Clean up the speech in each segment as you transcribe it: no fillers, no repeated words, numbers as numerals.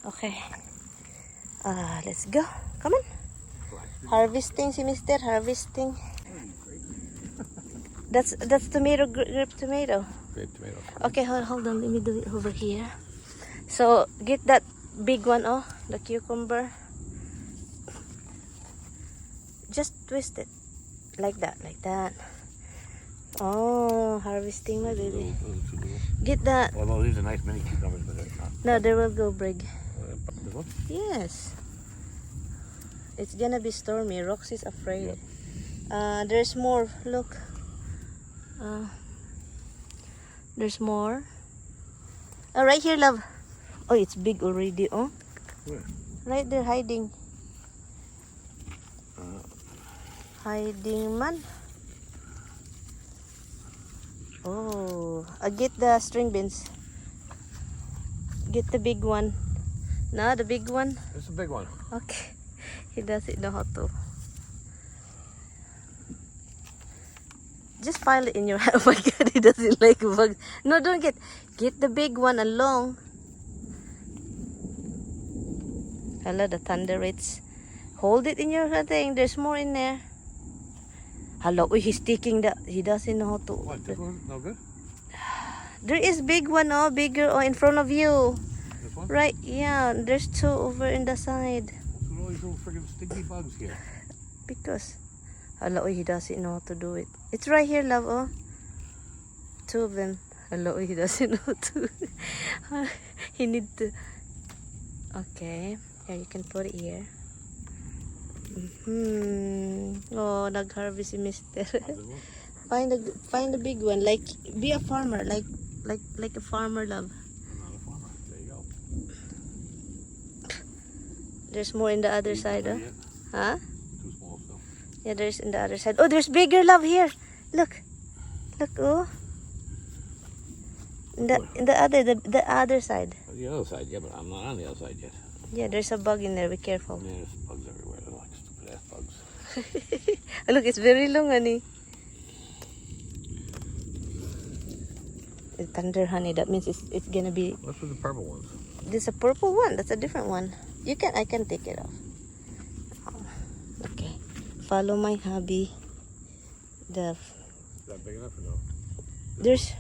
Okay. Let's go. Come on. Harvesting si Mister. Harvesting. That's tomato, grape tomato. Grape tomato. Okay, hold on. Let me do it over here. So, get that big one, oh. The cucumber. Just twist it. Like that, like that. Oh, harvesting my baby. Get that. Well, no, these are nice mini cucumbers, but they're not. No, they will go big. This one? Yes. It's gonna be stormy. Roxy's afraid. Yep. There's more. Look. There's more. Oh, right here, love. Oh, it's big already. Oh, Where? right there, hiding. Hiding, man. Oh, get the string beans. Get the big one. No, the big one. It's a big one. Okay. He doesn't know how to. Just file it in your hand. Oh my god, he doesn't like bugs. No, don't get. Get the big one along. Hello, the thunder rates. Hold it in your thing. There's more in there. Hello, he's taking the. He doesn't know how to. What? This one's no good? There is big one, oh, bigger, oh, in front of you. This one? Right, yeah. There's two over in the side. What's with all these little freaking stinky bugs here? Because, hello, he doesn't know how to do it. It's right here, love, oh. Two of them. Hello, he doesn't know how to. He need to. Okay, here you can put it here. Oh, nag-harvest si Mister. Find a big one. Like, be a farmer. Like a farmer, love. I'm not a farmer. There you go. There's more in the other side, oh. Huh? Too small still. Yeah, there's in the other side. Oh, there's bigger, love, here. Look, oh. In the other side. The other side, yeah, but I'm not on the other side yet. Yeah, there's a bug in there. Be careful. Yeah, there's bugs everywhere. They're like stupid ass bugs. Look, it's very long, honey. It's thunder, honey. That means it's gonna be. What's with the purple ones? This is a purple one. That's a different one. I can take it off. Okay. Follow my hubby. Is that big enough or no? There's.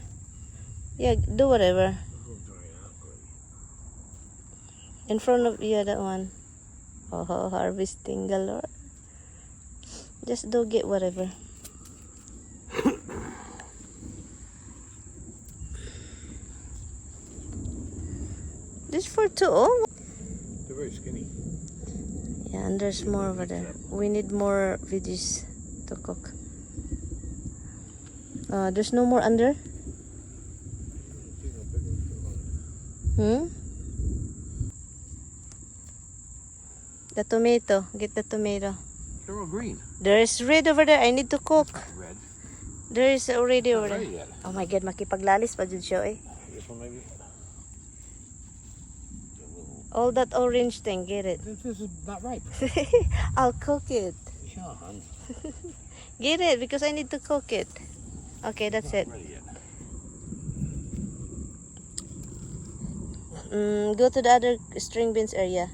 Yeah, do whatever. In front of that one. Oh, harvesting galore. Just do get whatever. This for two. Oh. They're very skinny. Yeah, and there's more over there. We need more veggies to cook. There's no more under. The tomato. Get the tomato. They're all green. There is red over there. I need to cook. Red. There is already over there. Yet. Oh my god, makipaglalis pa dyan siya eh. This one maybe. All that orange thing, get it. This is not ripe. I'll cook it. Sean. Get it because I need to cook it. Okay, that's it. Ready yet. Go to the other string beans area.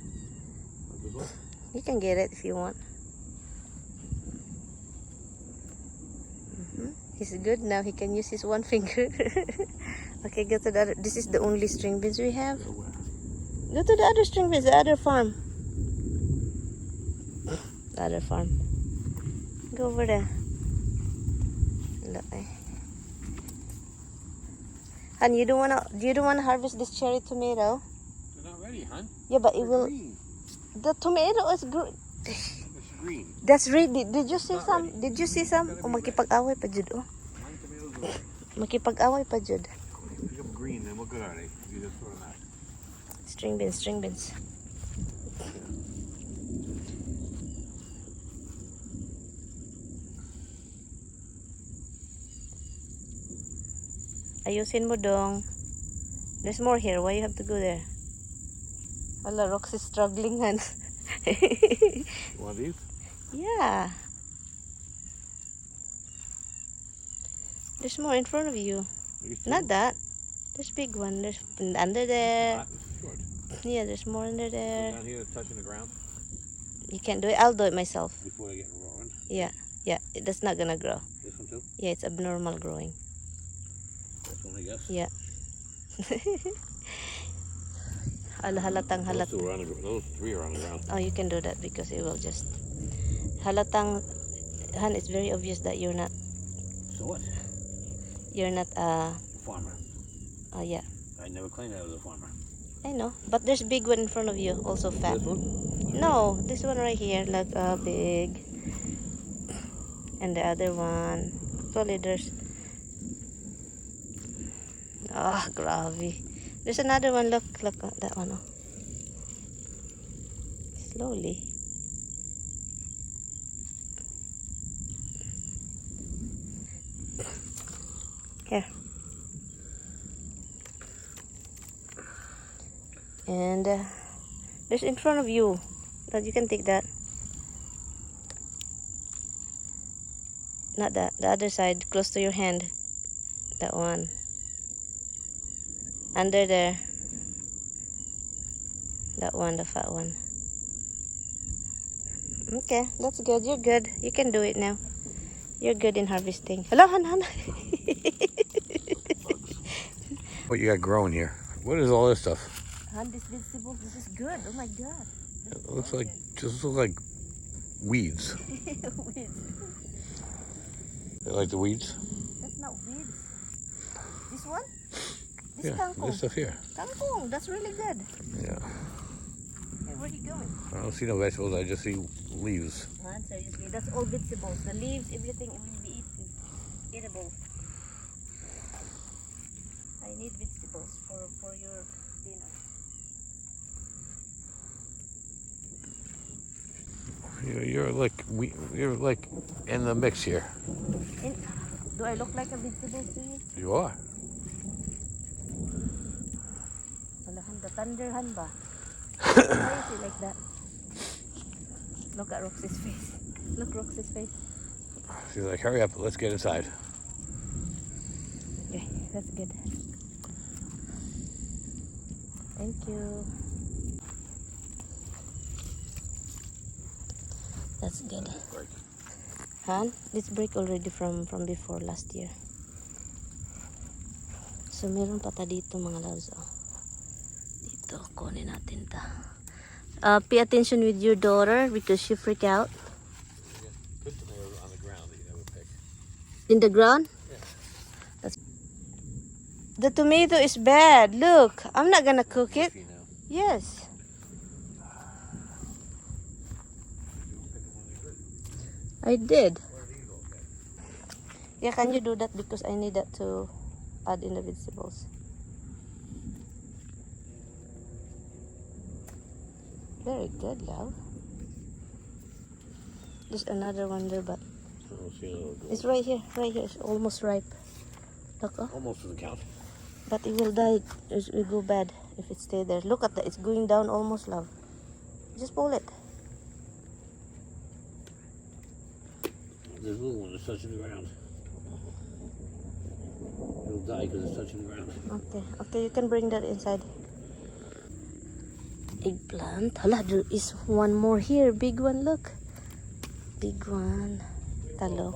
This one? You can get it if you want. He's good now. He can use his one finger. Okay, go to the other. This is the only string beans we have. Go to the other string beans, the other farm. The other farm. Go over there. Look, Han, you don't wanna harvest this cherry tomato? They're not ready, hon. Yeah, but it will. Green. The tomato is good. It's green. That's ready. Did you see Not some? ready. Did you see some? Oh, makipag-away pa jud, oh. Mine tomatoes are Makipag-away pa jud. pick up green, then what good are they? You just throw them out. String beans, string beans. Ayusin mo dong. There's more here. Why you have to go there? Wala, Roxy's struggling, han. You want these? Yeah. There's more in front of you. These two? Not that. There's big one. There's under there. Not short. Yeah, there's more under there. Down here, touching the ground You can't do it. I'll do it myself. before they get rolling. Yeah, yeah. That's not gonna grow. This one too. Yeah, it's abnormal growing. This one, I guess. Yeah. Halatang halat. Those three are on the ground. Oh, you can do that because it will just halatang. Han, it's very obvious that you're not. So what? You're not Farmer. Oh yeah. I never claimed I was a farmer. I know, but there's big one in front of you, also fat. This one? No, this one right here, like big, and the other one. Probably there's. Ah, gravy. There's another one. Look that one. Oh. Slowly. Here. And there's in front of you. That you can take that. Not that. The other side, close to your hand. That one. Under there. That one, the fat one. Okay, that's good. You're good. You can do it now. You're good in harvesting. Hello, Han. What you got growing here? What is all this stuff? Han, this vegetable, this is good. Oh my god. It looks like weeds. Weeds. They like the weeds? That's not weeds. This one? This Yeah, kangkong. this stuff here. Kangkong, that's really good. Yeah. Hey, where are you going? I don't see no vegetables. I just see leaves. Han, seriously, that's all vegetables. The leaves, everything will be eatable. I need vegetables for your dinner. You're like in the mix here. Do I look like a vegetable to you? You are. Alahan, the thunderhan ba? Why is it like that? Look at Roxy's face. Look Roxy's face. She's like, hurry up, let's get inside. Okay, that's good. Thank you. That's good. Han, this break already from before last year. So meron pa ta dito mga loves. Oh. Dito, kunin natin ta. Pay attention with your daughter because she freak out. Good tomatoes on the ground that you never pick. In the ground? Yeah. That's the tomato is bad. Look, I'm not gonna cook it. Yes. I did. Yeah, can you do that because I need that to add in the vegetables. Very good, love. There's another one there, but it's right here, It's almost ripe. Look, oh. Almost doesn't count. But it will die. It will go bad if it stay there. Look at that. It's going down almost, love. Just pull it. There's a little one that's touching the ground. It'll die because it's touching the ground. Okay, you can bring that inside. Eggplant. Hala, there is one more here. Big one, look. Big one. Talo.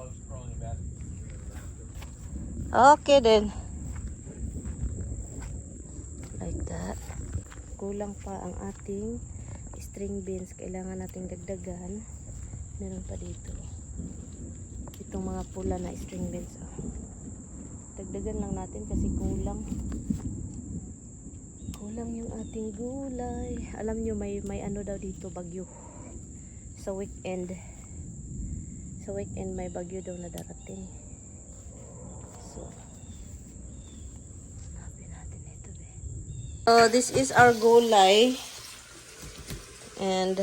Okay then. Like that. Kulang pa ang ating string beans. Kailangan nating dagdagan. Meron pa dito. Itong mga pula na string beans. Oh. Dagdagan lang natin kasi kulang. Kulang yung ating gulay. Alam nyo may ano daw dito, bagyo. Sa weekend. Sa weekend may bagyo daw na darating. So, habi natin ito be. So, this is our gulay. And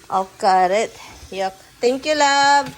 I'll cut it. Yup. Thank you, love.